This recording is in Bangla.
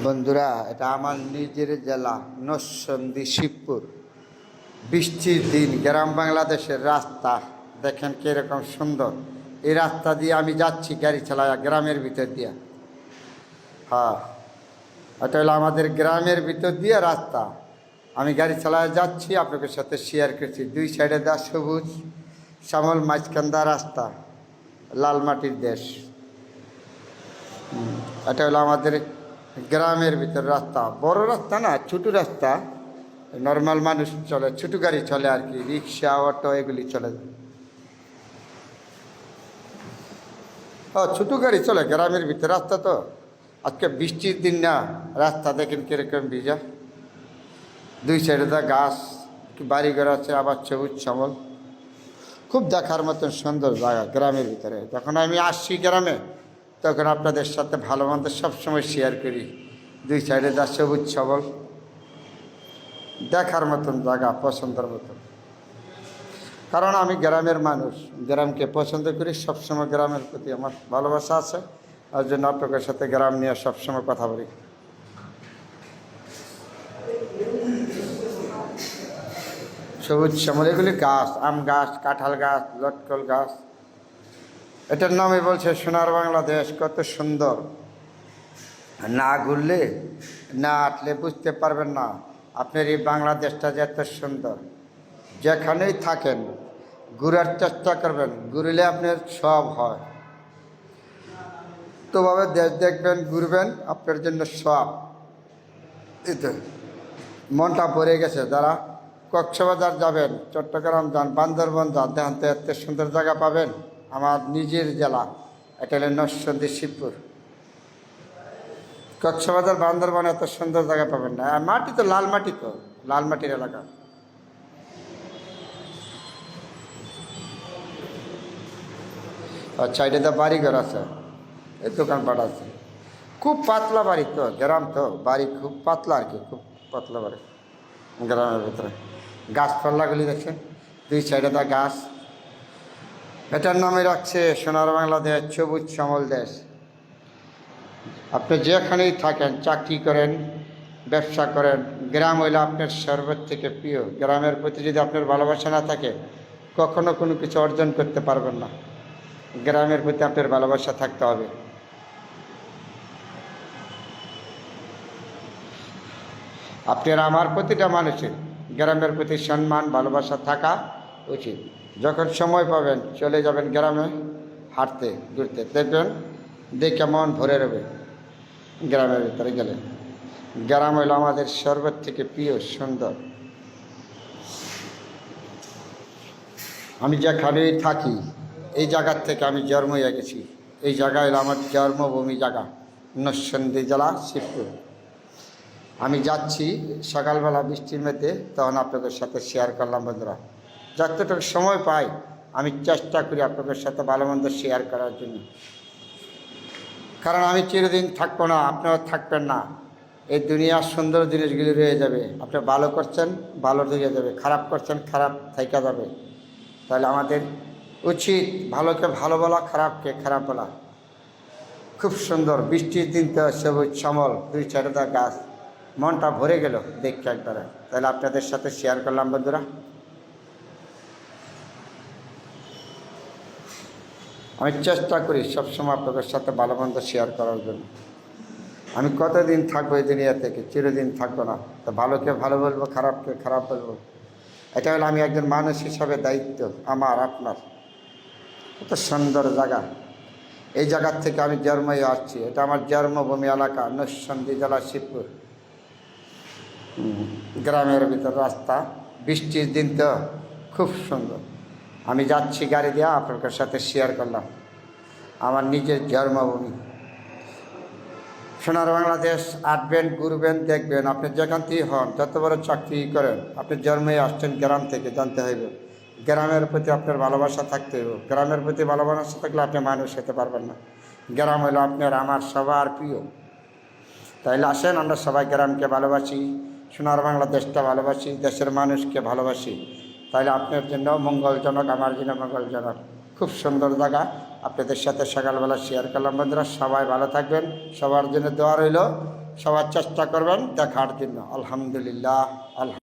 বন্ধুরা, এটা আমার নিজের জেলা নরসিংদী শিবপুর। বৃষ্টির দিন গ্রাম বাংলাদেশের রাস্তা দেখেন কীরকম সুন্দর। এই রাস্তা দিয়ে আমি যাচ্ছি গাড়ি চালায় গ্রামের ভিতর দিয়ে। হ্যাঁ, এটা হলো আমাদের গ্রামের ভিতর দিয়ে রাস্তা। আমি গাড়ি চালায় যাচ্ছি, আপনাদের সাথে শেয়ার করছি। দুই সাইডে দা সবুজ শ্যামল, মাঝখানদা রাস্তা, লাল মাটির দেশ। এটা হলো আমাদের গ্রামের ভিতর রাস্তা। বড় রাস্তা না, ছোটো রাস্তা। নর্মাল মানুষ চলে, ছোটো গাড়ি চলে আর কি, রিক্সা, অটো এগুলি চলে। ছোটো গাড়ি চলে গ্রামের ভিতর রাস্তা। তো আজকে বৃষ্টির দিন না, রাস্তা দেখেন কীরকম ভিজা। দুই সাইডে দা গাছ, বাড়িঘর আছে, আবার সবুজ শ্যামল। খুব দেখার মতন সুন্দর জায়গা গ্রামের ভিতরে। যখন আমি আসছি গ্রামে, তখন আপনাদের সাথে ভালো মন্দ সবসময় শেয়ার করি। দুই সাইডে যা সবুজ সবল, দেখার মতন জায়গা, পছন্দের মতন। কারণ আমি গ্রামের মানুষ, গ্রামকে পছন্দ করি। সবসময় গ্রামের প্রতি আমার ভালোবাসা আছে, তার জন্য আপনাদের সাথে গ্রাম নিয়ে সবসময় কথা বলি। সবুজ শ্যামল, এগুলি গাছ, আম গাছ, কাঁঠাল গাছ, লটকল গাছ। এটার নামই বলছে সোনার বাংলাদেশ। কত সুন্দর! না ঘুরলে, না আটলে বুঝতে পারবেন না আপনার এই বাংলাদেশটা যে এত সুন্দর। যেখানেই থাকেন ঘুরার চেষ্টা করবেন, ঘুরলে আপনার সব হয়। তোভাবে দেশ দেখবেন, ঘুরবেন, আপনার জন্য সব। এতে মনটা ভরে গেছে। যারা কক্সবাজার যাবেন, চট্টগ্রাম যান, বান্দরবন যান, দেখেন তো এত সুন্দর জায়গা পাবেন। আমার নিজের জেলা, এটা হলো নরসিংদী শিবপুর। কক্সবাজার, বান্দরবন এত সুন্দর জায়গা পাবেন না। আর মাটি তো লাল মাটি, তো লাল মাটির এলাকা। আর সাইডে তো বাড়িঘর আছে, এই দোকানপাট আছে। খুব পাতলা বাড়ি, তো গ্রাম তো বাড়ি খুব পাতলা আর কি, খুব পাতলা বাড়ি গ্রামের ভিতরে। গাছপালাগুলি দেখছেন, দুই সাইডে তা গাছ। এটার নামে রাখছে সোনার বাংলাদেশ, সবুজ শ্যামল দেশ। আপনি যেখানেই থাকেন, চাকরি করেন, ব্যবসা করেন, গ্রাম হইলে আপনার সর্বোচ্চ থেকে প্রিয়। গ্রামের প্রতি যদি আপনার ভালোবাসা না থাকে, কখনো কোনো কিছু অর্জন করতে পারবেন না। গ্রামের প্রতি আপনার ভালোবাসা থাকতে হবে। আপনার আমার প্রতিটা মানুষের গ্রামের প্রতি সম্মান, ভালোবাসা থাকা উচিত। যখন সময় পাবেন চলে যাবেন গ্রামে হাঁটতে, ঘুরতে, দেখবেন দেখে মন ভরে রবে। গ্রামের ভিতরে গেলে, গ্রাম হইল আমাদের সর্বোচ্চ থেকে প্রিয়, সুন্দর। আমি যেখানেই থাকি, এই জায়গার থেকে আমি জন্ম হয়ে গেছি। এই জায়গা হলো আমার জন্মভূমি জায়গা, নরসিংদী জেলা, শিবপুর। আমি যাচ্ছি সকালবেলা বৃষ্টির মধ্যে, তখন আপনাদের সাথে শেয়ার করলাম। বন্ধুরা, যতটুকু সময় পাই আমি চেষ্টা করি আপনাদের সাথে ভালো মন্দ শেয়ার করার জন্য। কারণ আমি চিরদিন থাকবো না, আপনারা থাকবেন না। এই দুনিয়ার সুন্দর জিনিসগুলি রয়ে যাবে। আপনি ভালো করছেন, ভালো রয়ে যাবে। খারাপ করছেন, খারাপ থেকে যাবে। তাহলে আমাদের উচিত ভালোকে ভালো বলা, খারাপকে খারাপ বলা। খুব সুন্দর বৃষ্টির দিন, তো সবুজ শ্যামল, দুই চারটা গাছ, মনটা ভরে গেল দেখতে একবারে। তাহলে আপনাদের সাথে শেয়ার করলাম। বন্ধুরা, আমি চেষ্টা করি সবসময় আপনাদের সাথে ভালো মন্দ শেয়ার করার জন্য। আমি কতদিন থাকবো এই দুনিয়া থেকে? চিরদিন থাকবো না। তো ভালোকে ভালো বলবো, খারাপকে খারাপ বলবো। এটা হলো আমি একজন মানুষ হিসাবে দায়িত্ব আমার, আপনার। কত সুন্দর জায়গা। এই জায়গার থেকে আমি জন্ম হয়ে আসছি। এটা আমার জন্মভূমি এলাকা, নরসিংদী জেলা, শিবপুর। গ্রামের ভিতর রাস্তা, বৃষ্টির দিন তো খুব সুন্দর। আমি যাচ্ছি গাড়ি দিয়ে, আপনাদের সাথে শেয়ার করলাম। আমার নিজের জন্মভূমি সোনার বাংলাদেশ। আসবেন, ঘুরবেন, দেখবেন। আপনি যেখান থেকে হন, যত বড় চাকরি করেন, আপনি জন্মে আসছেন গ্রাম থেকে, জানতে হইবে গ্রামের প্রতি আপনার ভালোবাসা থাকতে হইব। গ্রামের প্রতি ভালোবাসা থাকলে আপনি মানুষ হতে পারবেন না। গ্রাম হলো আপনার আমার সবার প্রিয়। তাইলে আসেন, আমরা সবাই গ্রামকে ভালোবাসি, সোনার বাংলাদেশটা ভালোবাসি, দেশের মানুষকে ভালোবাসি। তাহলে আপনার জন্য মঙ্গলজনক, আমার জন্য মঙ্গলজনক। খুব সুন্দর জায়গা, আপনাদের সাথে সকালবেলা শেয়ার করলাম। বন্ধুরা, সবাই ভালো থাকবেন, সবার জন্য দোয়া রইল। সবার চেষ্টা করবেন দেখার জন্য। আলহামদুলিল্লাহ।